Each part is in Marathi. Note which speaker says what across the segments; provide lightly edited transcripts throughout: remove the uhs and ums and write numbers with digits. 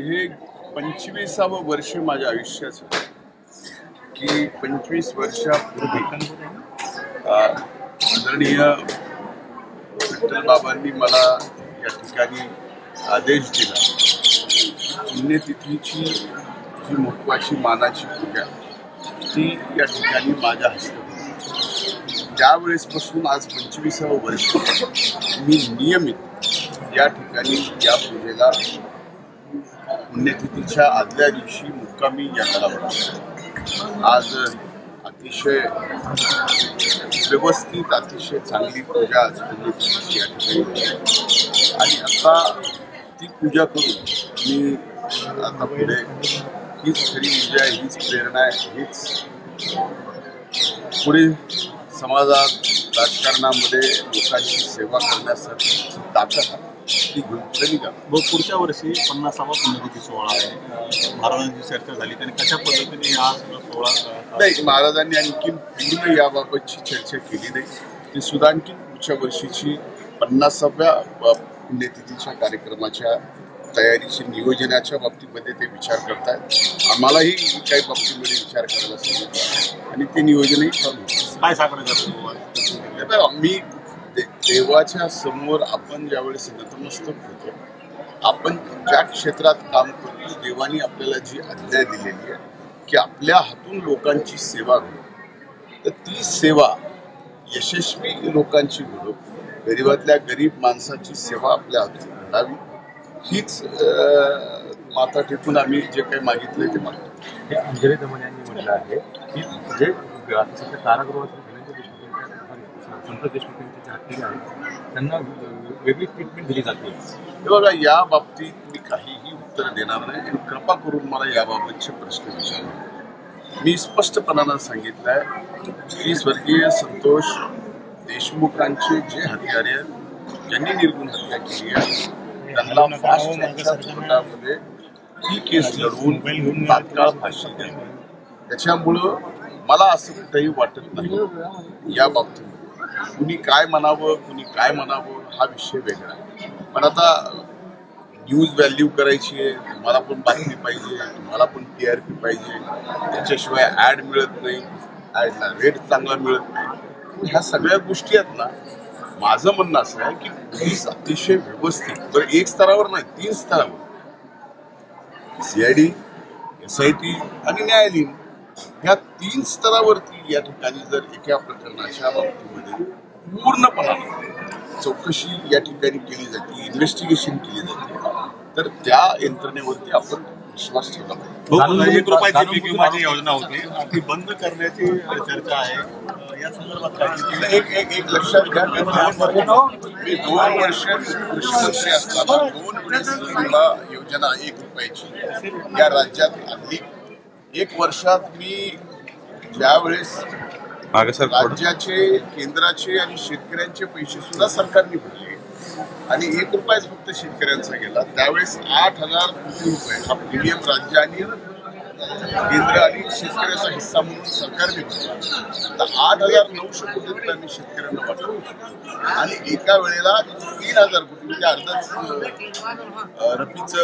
Speaker 1: हे 25वे वर्ष माझ्या आयुष्याचं की 25 वर्षापूर्वी आदरणीय विठ्ठल बाबांनी मला या ठिकाणी आदेश दिला। पुण्यतिथीची जी महत्त्वाची मानाची पूजा ती या ठिकाणी माझ्या हस्ते होती। त्यावेळेसपासून आज 25वे वर्ष मी नियमित या ठिकाणी या पूजेला पुण्यतिथीच्या आदल्या दिवशी मुक्कामी यात्रा भरतो। आज अतिशय व्यवस्थित अतिशय चांगली पूजा आज पुण्यतिथीची या ठिकाणी आणि आता ती पूजा करून मी आता पुढे हीच खरी ऊर्जा आहे, हीच प्रेरणा आहे, हीच पुढे समाजात राजकारणामध्ये लोकांची सेवा करण्यासाठी ताकद आहे ती घेऊन पुढे निघा।
Speaker 2: पुढच्या वर्षी 50वा पुण्यतिथी सोहळा आहे, महाराजांची चर्चा झाली त्यांनी कशा पद्धतीने हा सोहळा
Speaker 1: नाही महाराजांनी आणखी पूर्ण याबाबतची चर्चा केली नाही। ती सुद्धा आणखी पुढच्या वर्षीची 50व्या पुण्यतिथीच्या कार्यक्रमाच्या तयारीची नियोजनाच्या बाबतीमध्ये ते विचार करतायत। आम्हालाही काही बाबतीमध्ये विचार करायला सांगितलं आणि ते नियोजनही चालू
Speaker 2: काय सांगण्याचं
Speaker 1: मी देवाच्या समोर आपण ज्यावेळेस नतमस्तक होतो, आपण ज्या क्षेत्रात काम करतो देवानी आपल्याला जी आज्ञा दिलेली आहे की आपल्या हातून लोकांची सेवा घडो, तर ती सेवा यशस्वी लोकांची घडो, गरीबातल्या गरीब माणसाची सेवा आपल्या हातून घडावी हीच माता टेकून आम्ही जे काही मागितले ते मागतो।
Speaker 3: अंजली दमन यांनी म्हटलं आहे की जे कारागृहात संतोष देशमुख यांचे हत्या आहे त्यांना वेगळी ट्रीटमेंट दिली जाते।
Speaker 1: हे बघा, या बाबतीत मी काहीही उत्तर देणार नाही आणि कृपा करून मला याबाबतचे प्रश्न विचारले। मी स्पष्टपणानं सांगितलं आहे की स्वर्गीय संतोष देशमुखांचे जे हत्यारे ज्यांनी निर्गुण हत्या केली आहे त्यांना फास्ट ट्रॅकच्या कोर्टामध्ये ही केस लढवून तात्काळ फाशी द्यावी। त्याच्यामुळं मला असं कुठेही वाटत नाही या बाबतीत कुणी काय म्हणावं कुणी काय म्हणावं हा विषय वेगळा आहे। पण आता न्यूज व्हॅल्यू करायची आहे, तुम्हाला पण बातमी पाहिजे, तुम्हाला पण TRP पाहिजे, त्याच्याशिवाय ॲड मिळत नाही, ॲडला रेट चांगला मिळत नाही, ह्या सगळ्या गोष्टी आहेत ना। माझं म्हणणं असं आहे की पोलीस अतिशय व्यवस्थित बरं एक स्तरावर नाही 3 स्तरावर CID, SIT आणि न्यायालयीन ह्या 3 स्तरावरती या ठिकाणी जर एका प्रकरणाच्या बाबतीमध्ये पूर्णपणाने चौकशी या ठिकाणी केली जाते, इन्व्हेस्टिगेशन केली जाते, तर त्या यंत्रणेवरती आपण विश्वास ठेवला पाहिजे।
Speaker 2: 1 रुपयाची पीक विमाची योजना होती ती बंद करण्याची चर्चा आहे, या संदर्भात
Speaker 1: एक लक्षात घ्या, मी 2 वर्ष कृषी असताना 2 वेळेस विमा योजना 1 रुपयाची या राज्यात आणली। 1 वर्षात मी ज्यावेळेस राज्याचे केंद्राचे आणि शेतकऱ्यांचे पैसे सुद्धा सरकारने भरले आणि 1 रुपयाच फक्त शेतकऱ्यांचा गेला, त्यावेळेस 8,000 कोटी रुपये हा प्रीमियम राज्य आणि केंद्र आणि शेतकऱ्याचा हिस्सा म्हणून सरकारने भरला। तर 8,900 कोटी रुपये मी शेतकऱ्यांना वाटतो आणि एका वेळेला 3,000 कोटी म्हणजे अर्धच रब्बीचं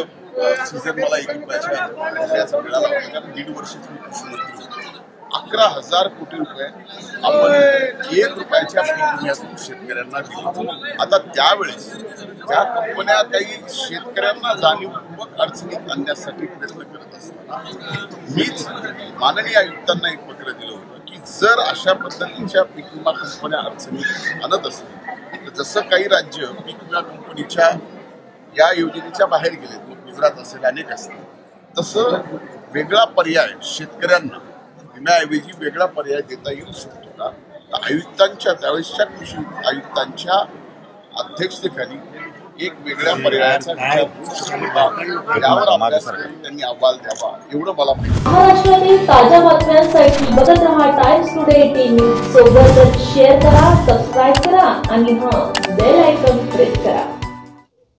Speaker 1: सीझन मला 1 रुपयाच्या मिळाला होता, कारण 1.5 वर्षच मी कृषी मंत्री होतो। 11,000 कोटी रुपये आपण 1 रुपयाच्या पीक विम्यातून शेतकऱ्यांना दिले। आता त्यावेळेस त्या कंपन्या काही शेतकऱ्यांना जाणीवपूर्वक अडचणीत आणण्यासाठी प्रयत्न करत असताना मीच माननीय आयुक्तांना एक पत्र दिलं होतं की जर अशा पद्धतीच्या पीक विमा कंपन्या अडचणीत आणत असतील तर जसं काही राज्य पीक विमा कंपनीच्या या योजनेच्या बाहेर गेलेत, मग गुजरात असेल अनेक असतील, तसं वेगळा पर्याय शेतकऱ्यांना विम्याऐवजी वेगळा पर्याय देता येऊ शकतो का? तर आयुक्तांच्या त्यावेळेसच्या कृषी आयुक्तांच्या अध्यक्षतेखाली एक वेगळ्या पर्यायाचा विचार होऊ शकतो का, यावर आपल्यासाठी त्यांनी अहवाल द्यावा एवढं मला माहिती।
Speaker 4: महाराष्ट्रातील ताज्या बातम्यांसाठी बघत रहा टाइम्स टुडे TV, सोबतच शेअर करा, सबस्क्राईब करा आणि बेल आयकॉन प्रेस करा।